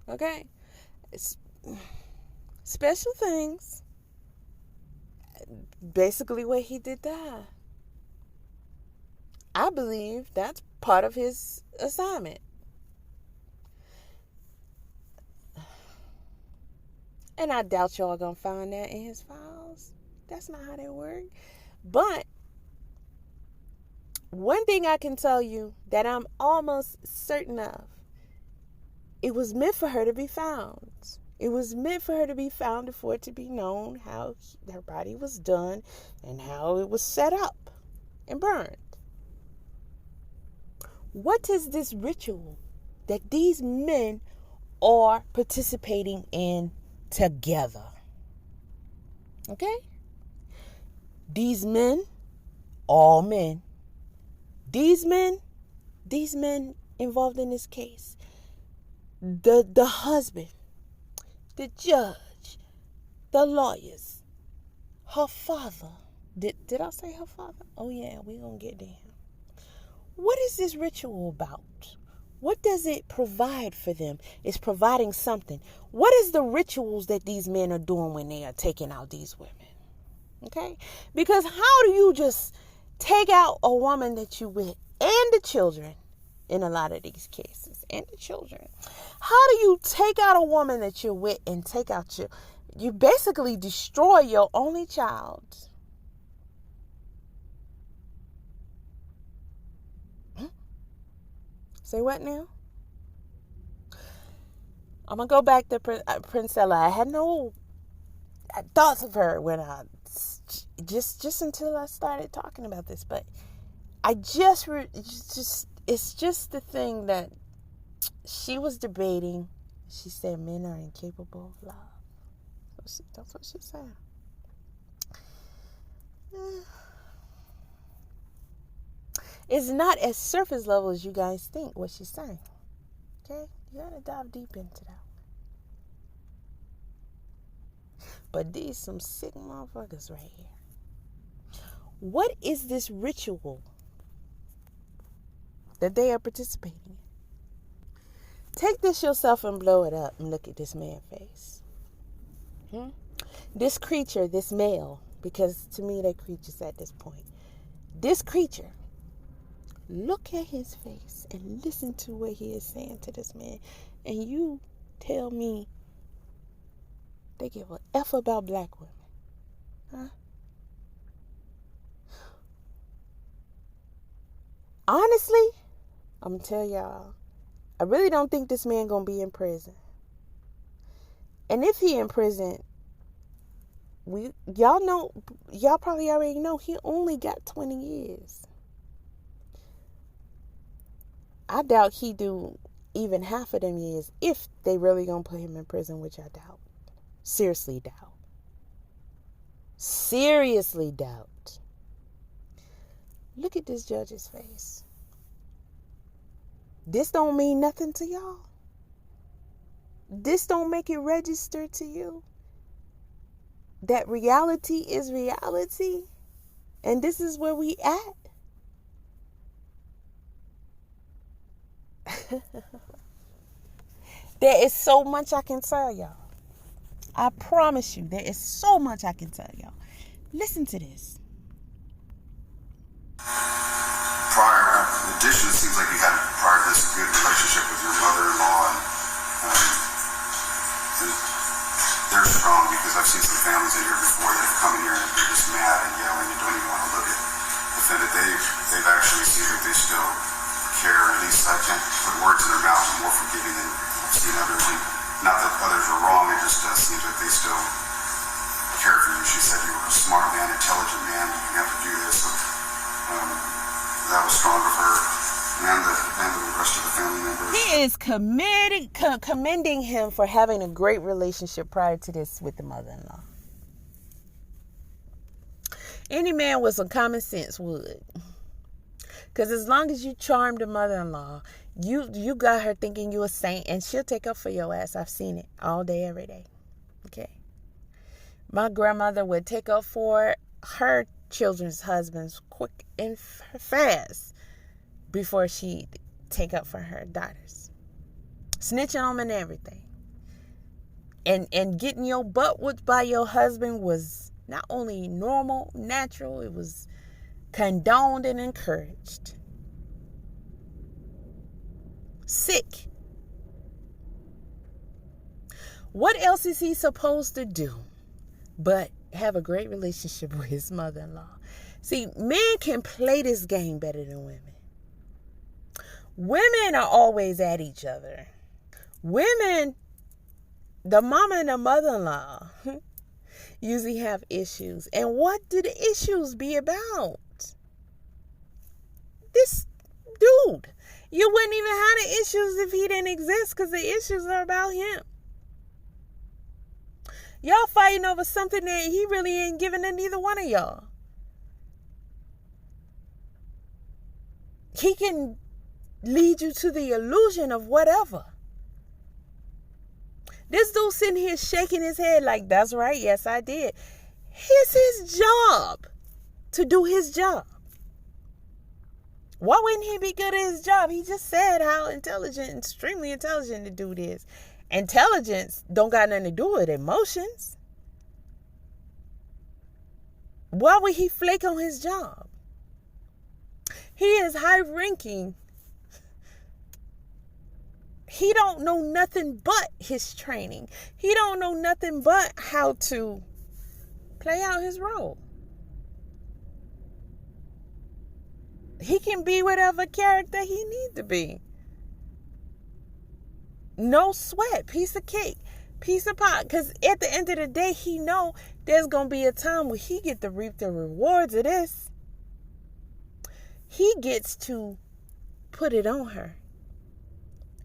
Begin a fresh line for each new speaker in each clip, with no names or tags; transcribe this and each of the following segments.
Okay? It's special things. Basically what he did to her. I believe that's part of his assignment. And I doubt y'all gonna find that in his files. That's not how they work. But one thing I can tell you that I'm almost certain of, it was meant for her to be found. It was meant for her to be found and for it to be known how her body was done and how it was set up and burned. What is this ritual that these men are participating in together? Okay? These men, all men, these men involved in this case, the husband, the judge, the lawyers, her father. Did I say her father? Oh yeah, we're going to get to him. What is this ritual about? What does it provide for them? It's providing something. What is the rituals that these men are doing when they are taking out these women? Okay? Because how do you just take out a woman that you with and the children in a lot of these cases and the children? How do you take out a woman that you're with and take out you basically destroy your only child? Say what now? I'm going to go back to Princella. I had no thoughts of her when just until I started talking about this. But I it's just the thing that she was debating. She said men are incapable of love. That's what she said. It's not as surface level as you guys think what she's saying. Okay? You gotta dive deep into that. But these some sick motherfuckers right here. What is this ritual that they are participating in? Take this yourself and blow it up and look at this man's face. This creature, this male, because to me they're creatures at this point. This creature, look at his face and listen to what he is saying to this man. And you tell me they give a F about black women. Huh? Honestly, I'm going to tell y'all, I really don't think this man going to be in prison. And if he in prison, y'all probably already know he only got 20 years. I doubt he do even half of them years if they really gonna put him in prison, which I doubt. Seriously doubt. Seriously doubt. Look at this judge's face. This don't mean nothing to y'all. This don't make it register to you that reality is reality, and this is where we at. There is so much I can tell y'all. I promise you, there is so much I can tell y'all. Listen to this.
In addition, it seems like you had prior to this good relationship with your mother-in-law, and they're strong, because I've seen some families in here before that have come in here and they're just mad and yelling and don't even want to look at the fact that they've actually seen that they still care. At least I can't put words in their mouth. I'm more forgiving than I've seen others. And not that others are wrong, it just seems that they still care for you. She said you were a smart man, intelligent man, you didn't have to do this. So, that was strong of her and the rest of the family members.
He is commending him for having a great relationship prior to this with the mother-in-law. Any man with some common sense would. Because as long as you charm the mother-in-law, you got her thinking you a saint, and she'll take up for your ass. I've seen it all day, every day. Okay. My grandmother would take up for her children's husbands quick and fast before she take up for her daughters. Snitching on them and everything. and getting your butt whooped by your husband was not only normal, natural, it was condoned and encouraged. Sick. What else is he supposed to do but have a great relationship with his mother-in-law? See, men can play this game better than women. Women are always at each other. Women, the mama and the mother-in-law, usually have issues. And what do the issues be about? This dude. You wouldn't even have the issues if he didn't exist, because the issues are about him. Y'all fighting over something that he really ain't giving to neither one of y'all. He can lead you to the illusion of whatever. This dude sitting here shaking his head like, that's right, yes I did. It's his job to do his job. Why wouldn't he be good at his job? He just said how intelligent, extremely intelligent the dude is. Intelligence don't got nothing to do with emotions. Why would he flake on his job? He is high ranking. He don't know nothing but his training. He don't know nothing but how to play out his role. He can be whatever character he needs to be. No sweat, piece of cake, piece of pie. Because at the end of the day, he know there's going to be a time where he get to reap the rewards of this. He gets to put it on her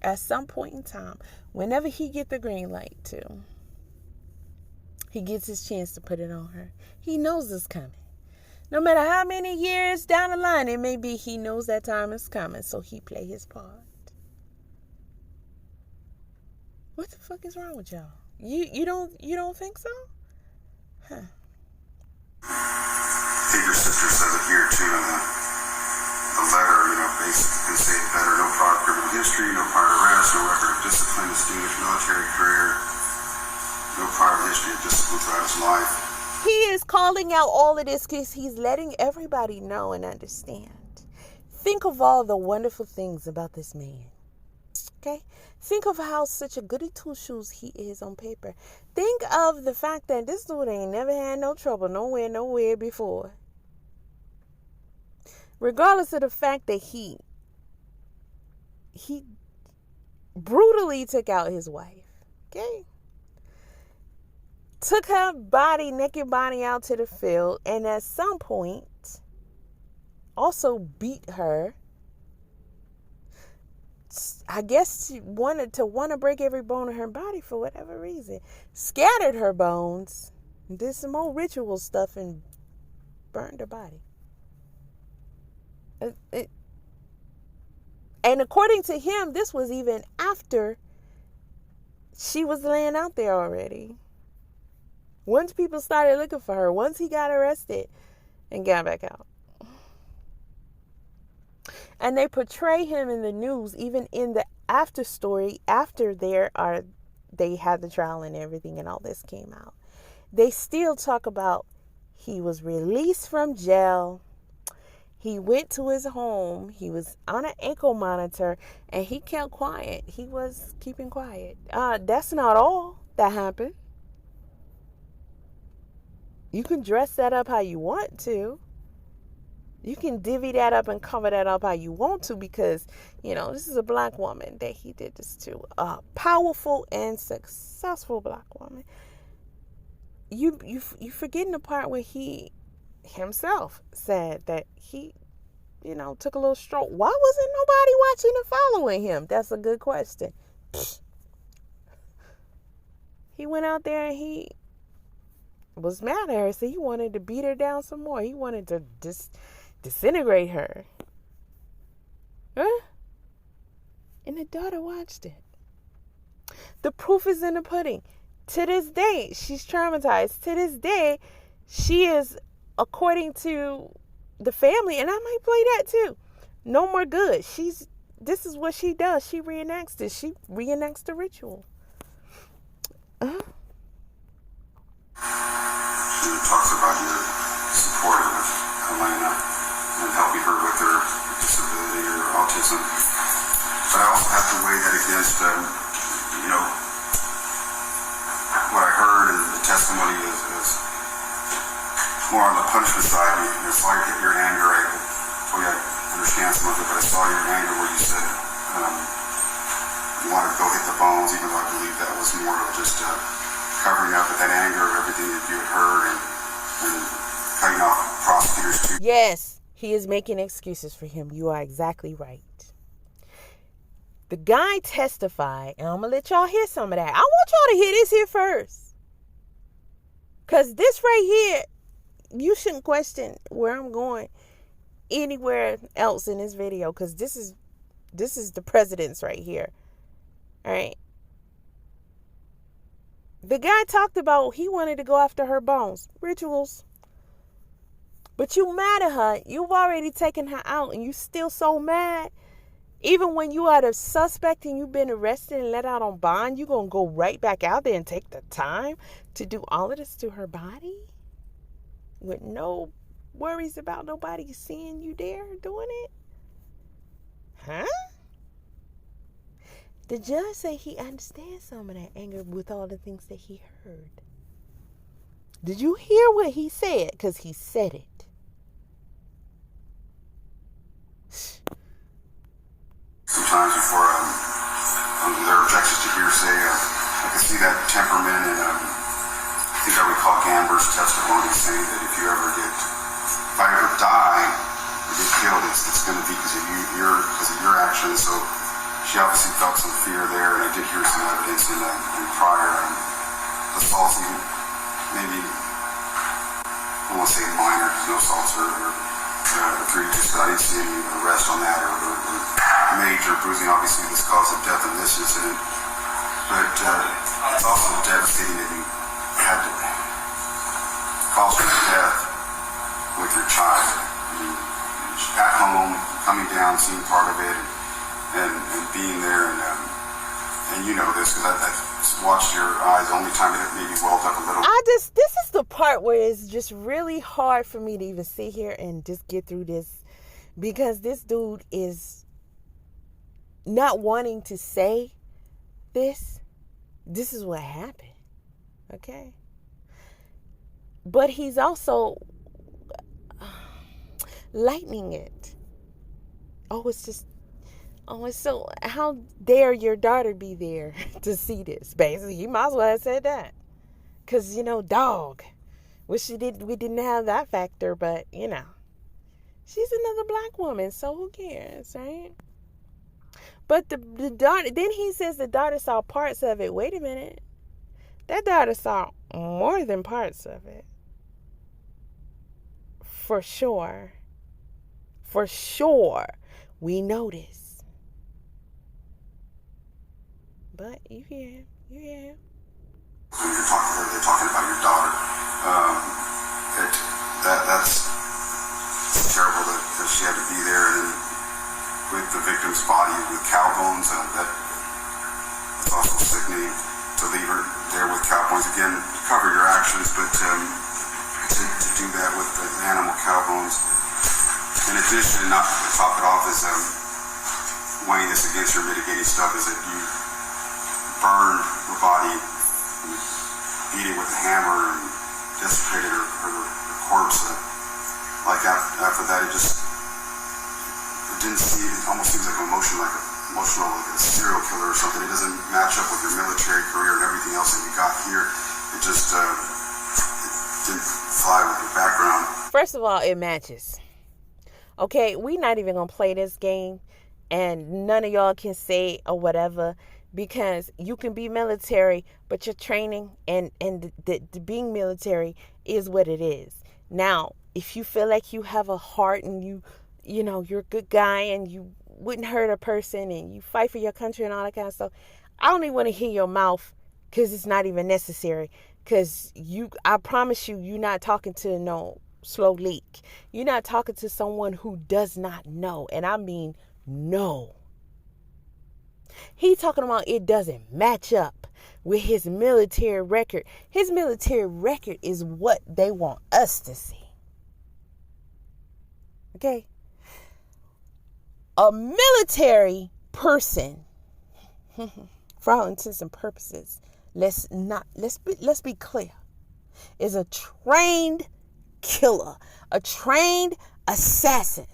at some point in time. Whenever he get the green light to, he gets his chance to put it on her. He knows it's coming. No matter how many years down the line it may be, he knows that time is coming. So he play his part. What the fuck is wrong with y'all? You don't think so? Huh.
I think your sister says it here too in the letter, basically say it better. No prior criminal history, no prior arrest, no record of discipline, distinguished military career, no prior history of discipline throughout his life.
He is calling out all of this because he's letting everybody know and understand. Think of all the wonderful things about this man. Okay? Think of how such a goody two-shoes he is on paper. Think of the fact that this dude ain't never had no trouble nowhere before. Regardless of the fact that he brutally took out his wife. Okay? Took her naked body out to the field, and at some point also beat her. I guess she wanted to break every bone in her body for whatever reason. Scattered her bones, did some more ritual stuff, and burned her body. And according to him, this was even after she was laying out there already. Once people started looking for her, once he got arrested and got back out. And they portray him in the news, even in the after story, after they had the trial and everything and all this came out. They still talk about he was released from jail. He went to his home. He was on an ankle monitor and he kept quiet. He was keeping quiet. That's not all that happened. You can dress that up how you want to. You can divvy that up and cover that up how you want to because, this is a black woman that he did this to. A powerful and successful black woman. You forgetting the part where he himself said that he, took a little stroll. Why wasn't nobody watching and following him? That's a good question. He went out there and he was mad at her, so he wanted to beat her down some more. He wanted to disintegrate her. Huh? And the daughter watched it. The proof is in the pudding. To this day, she's traumatized. To this day, she is, according to the family, and I might play that too, no more good. This is what she does. She reenacts this. She reenacts the ritual.
against, what I heard and the testimony is more on the punishment side. I saw your anger. I told you I understand some of it, but I saw your anger where you said you wanted to go hit the bones, even though I believe that was more of just covering up with that anger of everything that you had heard and cutting off prosecutors too.
Yes, he is making excuses for him. You are exactly right. The guy testified, and I'm going to let y'all hear some of that. I want y'all to hear this here first. Because this right here, you shouldn't question where I'm going anywhere else in this video. Because this is the president's right here. All right. The guy talked about he wanted to go after her bones. Rituals. But you mad at her. You've already taken her out, and you still so mad. Even when you are the suspect and you've been arrested and let out on bond, you're going to go right back out there and take the time to do all of this to her body? With no worries about nobody seeing you there doing it? Huh? The judge said he understands some of that anger with all the things that he heard. Did you hear what he said? Because he said it.
Sometimes before their objections to hearsay, I can see that temperament, and I think I recall Gamber's testimony saying that if I ever die or get killed, it's going to be because of your actions. So she obviously felt some fear there, and I did hear some evidence in prior assaults, maybe I won't say minor, because no assaults are egregious, but I didn't see any arrest on that or major bruising. Obviously this caused the death in this incident, but it's also devastating that you had to cause her death with your child. I mean, at home, coming down, seeing part of it, and being there, and you know this because I watched your eyes. The only time it maybe welled up a little.
This is the part where it's just really hard for me to even sit here and just get through this, because this dude is not wanting to say this. This is what happened. Okay. But he's also lightening it. It's so, how dare your daughter be there to see this? Basically, he might as well have said that. Because, dog. Wish we didn't have that factor, but, she's another black woman, so who cares, right? But the daughter, then he says the daughter saw parts of it. Wait a minute. That daughter saw more than parts of it. For sure. For sure. We know this. But you hear him.
When they're talking about your daughter. That's terrible that she had to be there, and then with the victim's body with cow bones, that's also sickening to leave her there with cow bones. Again, cover your actions, but to do that with the animal cow bones. In addition, not to top it off, is weighing this against your mitigating stuff, is that you burned her body, beat it with a hammer, and desecrated her corpse. After that, it almost seems like emotional, like a serial killer or something. It doesn't match up with your military career and everything else that you got here. It just didn't fly with your background.
First of all, it matches. Okay, we're not even going to play this game, and none of y'all can say or whatever, because you can be military, but your training and the being military is what it is. Now, if you feel like you have a heart and you're a good guy and you wouldn't hurt a person and you fight for your country and all that kind of stuff, I don't even want to hear your mouth, because it's not even necessary. Because I promise you're not talking to no slow leak. You're not talking to someone who does not know. And I mean, no. He's talking about it doesn't match up with his military record. His military record is what they want us to see. Okay? A military person for all intents and purposes, let's be clear, is a trained killer, a trained assassin.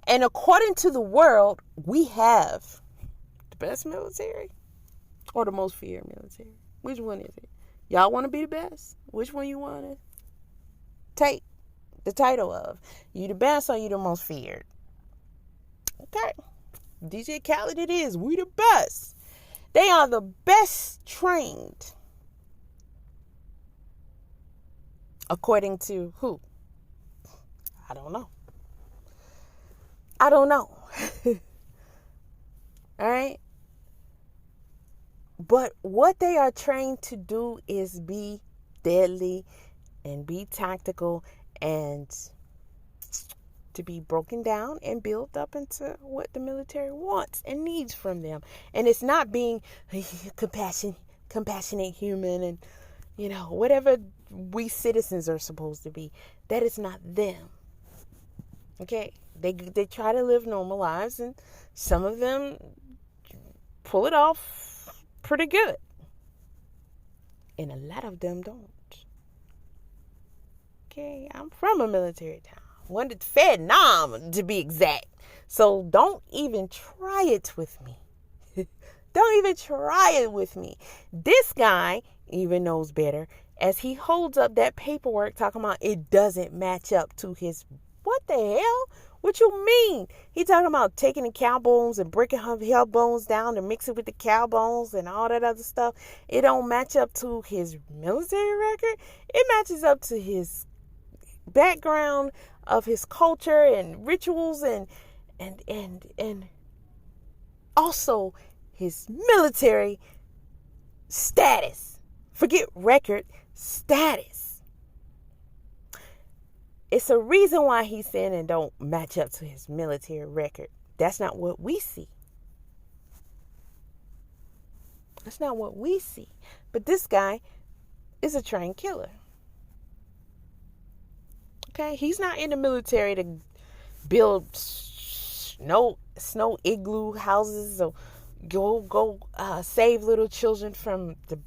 And according to the world, we have the best military or the most feared military. Which one is it? Y'all want to be the best? Which one you want to take the title of? You the best or you the most feared? Okay. DJ Khaled it is. We the best. They are the best trained. According to who? I don't know. All right. But what they are trained to do is be deadly and be tactical and to be broken down and built up into what the military wants and needs from them. And it's not being compassionate human and, whatever we citizens are supposed to be. That is not them. Okay? They try to live normal lives, and some of them pull it off pretty good. And a lot of them don't. Okay? I'm from a military town. One to Vietnam, to be exact. So don't even try it with me. Don't even try it with me. This guy even knows better as he holds up that paperwork talking about it doesn't match up to his... What the hell? What you mean? He talking about taking the cow bones and breaking her bones down and mix it with the cow bones and all that other stuff. It don't match up to his military record. It matches up to his background of his culture and rituals and also his military status. Forget record, status. It's a reason why he's saying it don't match up to his military record. That's not what we see. That's not what we see. But this guy is a trained killer. Okay, he's not in the military to build snow igloo houses or go save little children from the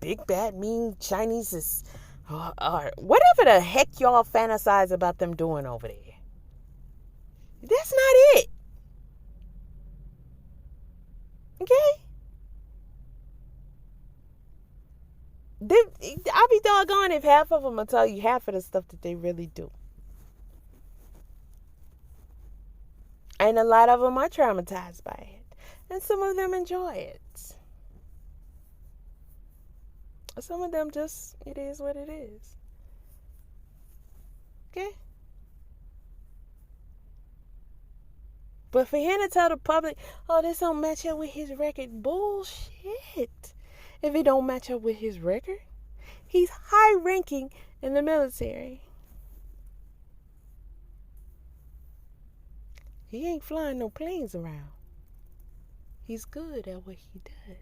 big bad mean Chinese or whatever the heck y'all fantasize about them doing over there. That's not it. Okay? I'll be doggone if half of them will tell you half of the stuff that they really do. And a lot of them are traumatized by it. And some of them enjoy it. Some of them just, it is what it is. Okay? But for him to tell the public, oh, this don't match up with his record, bullshit. If it don't match up with his record, he's high ranking in the military. He ain't flying no planes around. He's good at what he does.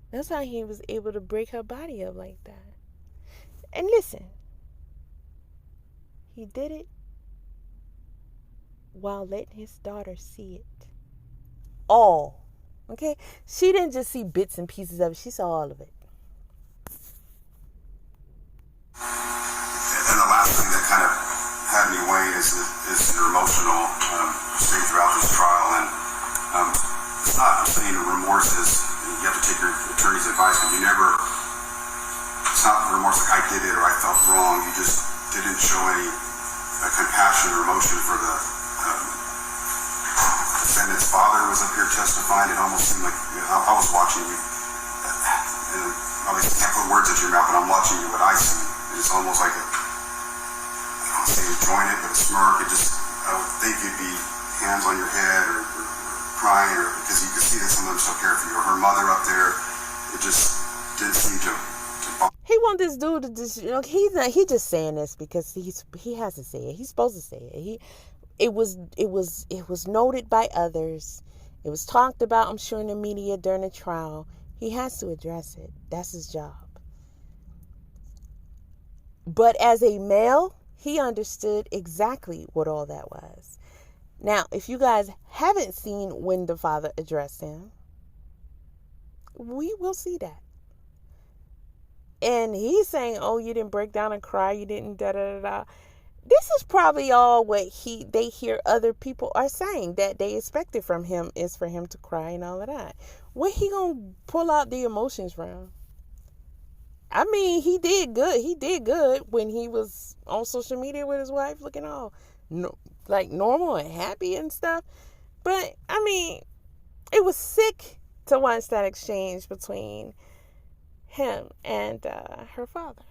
That's how he was able to break her body up like that. And listen, he did it while letting his daughter see it all. Okay? She didn't just see bits and pieces of it. She saw all of it.
And the last thing that kind of had me weighing is your emotional state throughout this trial. And it's not, I'm saying remorse is, you have to take your attorney's advice, but it's not remorse like I did it or I felt wrong. You just didn't show any compassion or emotion for the defendant's father was up here testifying. It almost seemed like I was watching you. And obviously I can't put words into your mouth, but I'm watching you. What I see, it's almost like I don't say enjoying it, but a smirk. I would think you'd be hands on your head or crying, or because you could see that some of them still care for you. Or her mother up there, it just didn't seem to
he want this dude to just, he's just saying this because he has to say it. He's supposed to say it. It was noted by others. It was talked about, I'm sure, in the media during the trial. He has to address it. That's his job. But as a male, he understood exactly what all that was. Now, if you guys haven't seen when the father addressed him, we will see that. And he's saying, oh, you didn't break down and cry, you didn't da da da da. This is probably all what they hear other people are saying, that they expected from him is for him to cry and all of that. Where he gonna pull out the emotions from? I mean, he did good. He did good when he was on social media with his wife, looking all like normal and happy and stuff. But I mean, it was sick to watch that exchange between him and her father.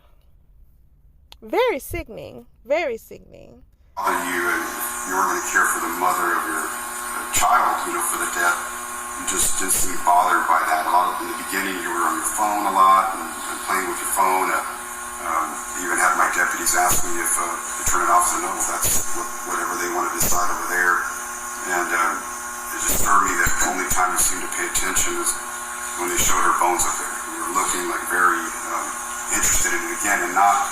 Very sickening. Very sickening.
You and you weren't going to care for the mother of your child, for the death. You just didn't seem bothered by that. In the beginning, you were on your phone a lot and playing with your phone. Even had my deputies ask me if to turn it off. So no, that's whatever they want to decide over there. And it disturbed me that the only time you seemed to pay attention is when they showed her bones up there. You were looking like very interested in it again, and not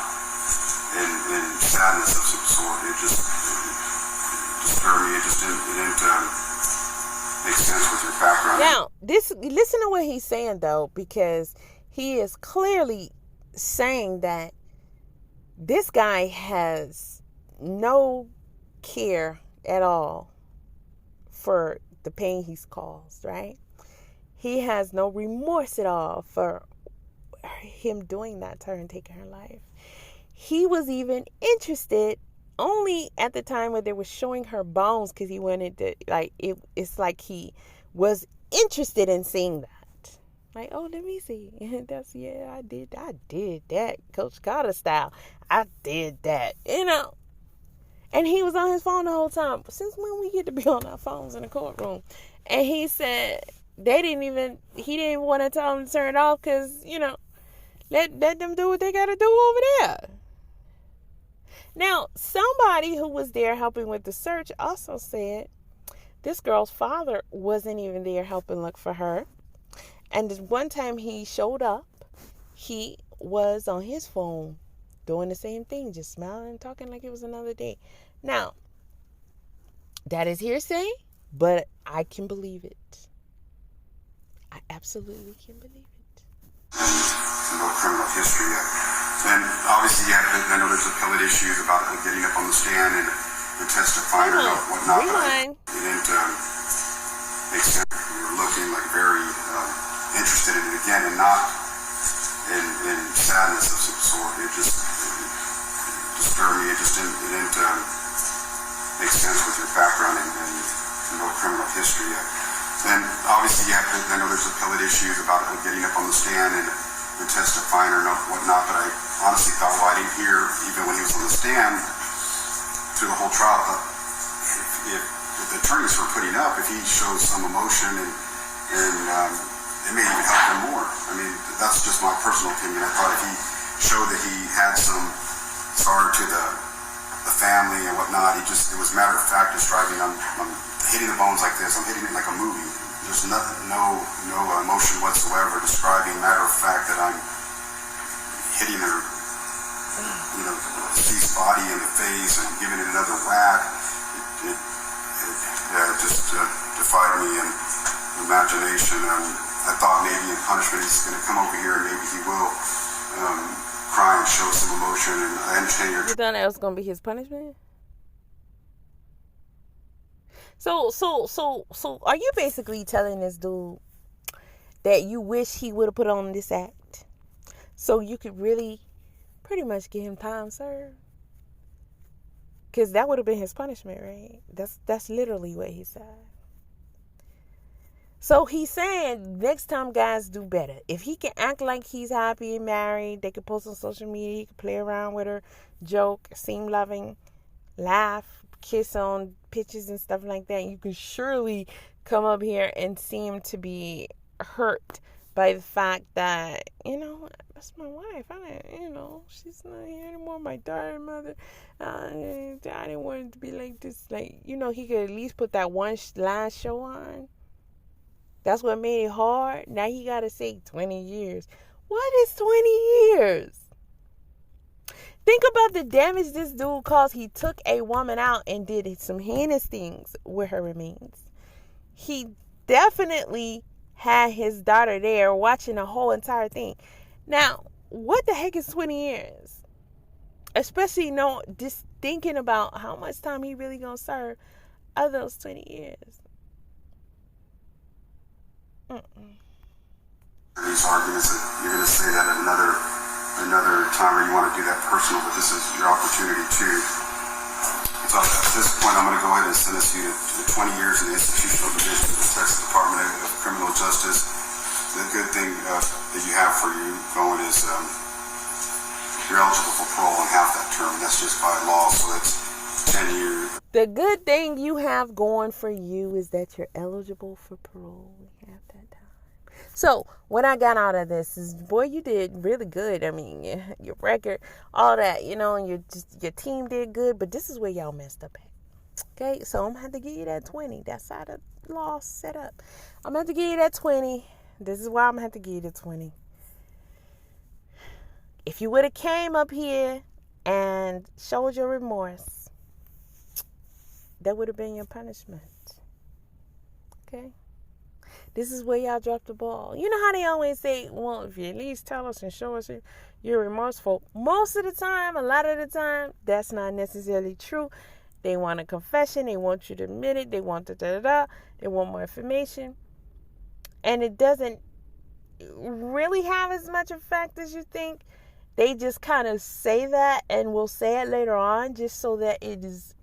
in sadness of some sort. It disturbed me. It just didn't make sense with your background.
Now, listen to what he's saying though, because he is clearly saying that this guy has no care at all for the pain he's caused, right? He has no remorse at all for him doing that to her and taking her life. He was even interested only at the time where they were showing her bones, because he wanted to, it's like he was interested in seeing that. Like, oh, let me see. I did that, Coach Carter style. I did that, And he was on his phone the whole time. Since when we get to be on our phones in the courtroom? And he said he didn't want to tell them to turn it off because, let them do what they got to do over there. Now, somebody who was there helping with the search also said this girl's father wasn't even there helping look for her. And one time he showed up, he was on his phone doing the same thing, just smiling and talking like it was another day. Now, that is hearsay, but I can believe it. I absolutely can believe it.
No criminal history yet. And obviously, I know there's appellate issues about getting up on the stand and testifying or whatnot. But it didn't make sense. You were looking like very interested in it again, and not in sadness of some sort. It disturbed me. It didn't make sense with your background and no criminal history yet. And obviously, I know there's appellate issues about getting up on the stand and testifying or whatnot, but I honestly thought, I didn't hear, even when he was on the stand, through the whole trial, if the attorneys were putting up, if he showed some emotion and it may even help him more. I mean, that's just my personal opinion. I thought if he showed that he had some sorrow to the family and whatnot, it was matter of fact describing, I'm hitting the bones like this, I'm hitting it like a movie. There's no emotion whatsoever, describing matter of fact that I'm hitting her, deceased body in the face and giving it another whack. It just defied me in imagination. I thought maybe in punishment he's going to come over here and maybe he will cry and show some emotion. And I understand
you thought that was going to be his punishment? So are you basically telling this dude that you wish he would have put on this act so you could really pretty much give him time served? Because that would have been his punishment, right? That's literally what he said. So he's saying next time guys do better. If he can act like he's happy and married, they can post on social media, he can play around with her, joke, seem loving, laugh, kiss on pictures and stuff like that. You can surely come up here and seem to be hurt by the fact that, that's my wife. She's not here anymore. My daughter, mother. I didn't want it to be like this. He could at least put that one last show on. That's what made it hard. Now he got to say 20 years. What is 20 years? Think about the damage this dude caused. He took a woman out and did some heinous things with her remains. He definitely had his daughter there watching the whole entire thing. Now, what the heck is 20 years? Especially, just thinking about how much time he really gonna serve of those 20 years.
These arguments that you're going to say that at another time where you want to do that personal, but this is your opportunity too. So at this point, I'm going to go ahead and sentence you to 20 years in the institutional division of the Texas Department of Criminal Justice. The good thing that you have for you going is you're eligible for parole in half that term. That's just by law, so that's 10 years.
The good thing you have going for you is that you're eligible for parole in half that time. So what I got out of this is, boy, you did really good. I mean, your record, all that, and your team did good. But this is where y'all messed up at. Okay, so I'm gonna have to give you that 20. That's how the law set up. I'm gonna have to give you that 20. This is why I'm gonna have to give you the 20. If you would have came up here and showed your remorse, that would have been your punishment. Okay? This is where y'all dropped the ball. You know how they always say, well, if you at least tell us and show us you're remorseful. Most of the time, a lot of the time, that's not necessarily true. They want a confession. They want you to admit it. They want They want more information. And it doesn't really have as much effect as you think. They just kind of say that and will say it later on just so that it is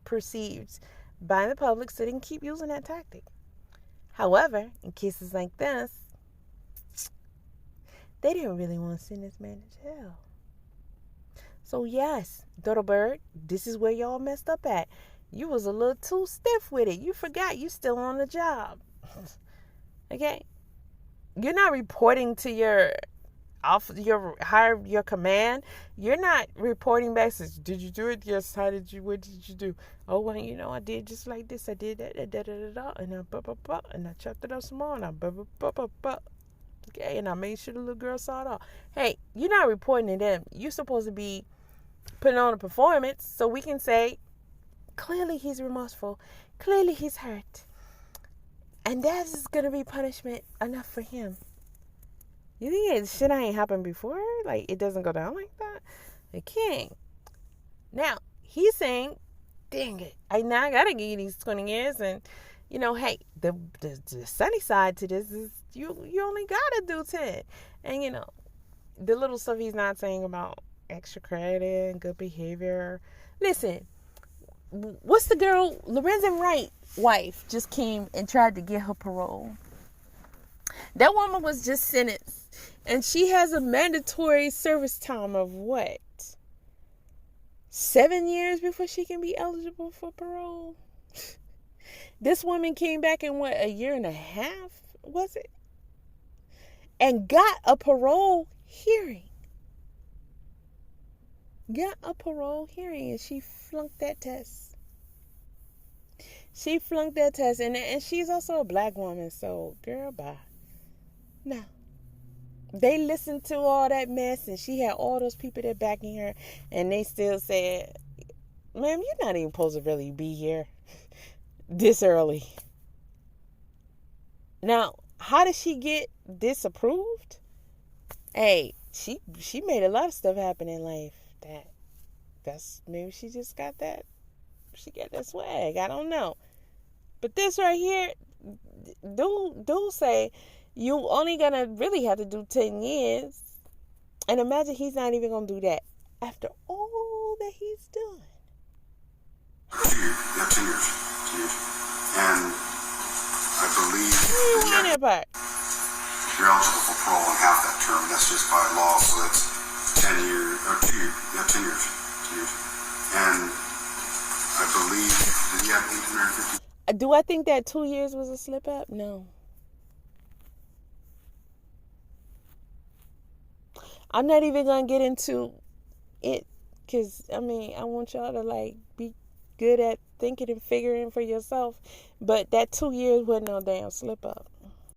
perceived by the public so they can keep using that tactic. However, in cases like this, they didn't really want to send this man to jail. So yes, Dodo Bird, this is where y'all messed up at. You was a little too stiff with it. You forgot you still on the job. Okay? You're not reporting to your command. You're not reporting back. Says, did you do it? Yes. How did you? What did you do? Oh, well, I did just like this. I did that. And I chopped it up some more. And okay. And I made sure the little girl saw it all. Hey, you're not reporting to them. You're supposed to be putting on a performance so we can say, clearly he's remorseful. Clearly he's hurt. And that is going to be punishment enough for him. You think shit ain't happened before? Like, it doesn't go down like that? It can't. Now, he's saying, dang it, I got to give you these 20 years. And, hey, the sunny side to this is you only got to do 10. And, the little stuff he's not saying about extra credit and good behavior. Listen, what's the girl, Lorenzen Wright wife just came and tried to get her parole. That woman was just sentenced. And she has a mandatory service time of what? 7 years before she can be eligible for parole? This woman came back in a year and a half, was it? And got a parole hearing. And she flunked that test. And she's also a black woman, so girl, bye. Now, they listened to all that mess, and she had all those people that backing her, and they still said, ma'am, you're not even supposed to really be here this early. Now, how did she get disapproved? Hey, she made a lot of stuff happen in life. That's maybe she just got that. She got that swag. I don't know. But this right here, dude say, you only gonna really have to do 10 years. And imagine he's not even gonna do that after all that he's done.
2 years. 2 years. And I believe you're eligible for parole in half that term. That's just by law. So that's 10 years or 2 years. Yeah, 10 years. 2 years. And I believe, did he have 850?
Do I think that 2 years was a slip up? No. I'm not even going to get into it because, I want y'all to, be good at thinking and figuring for yourself. But that 2 years wasn't no damn slip up.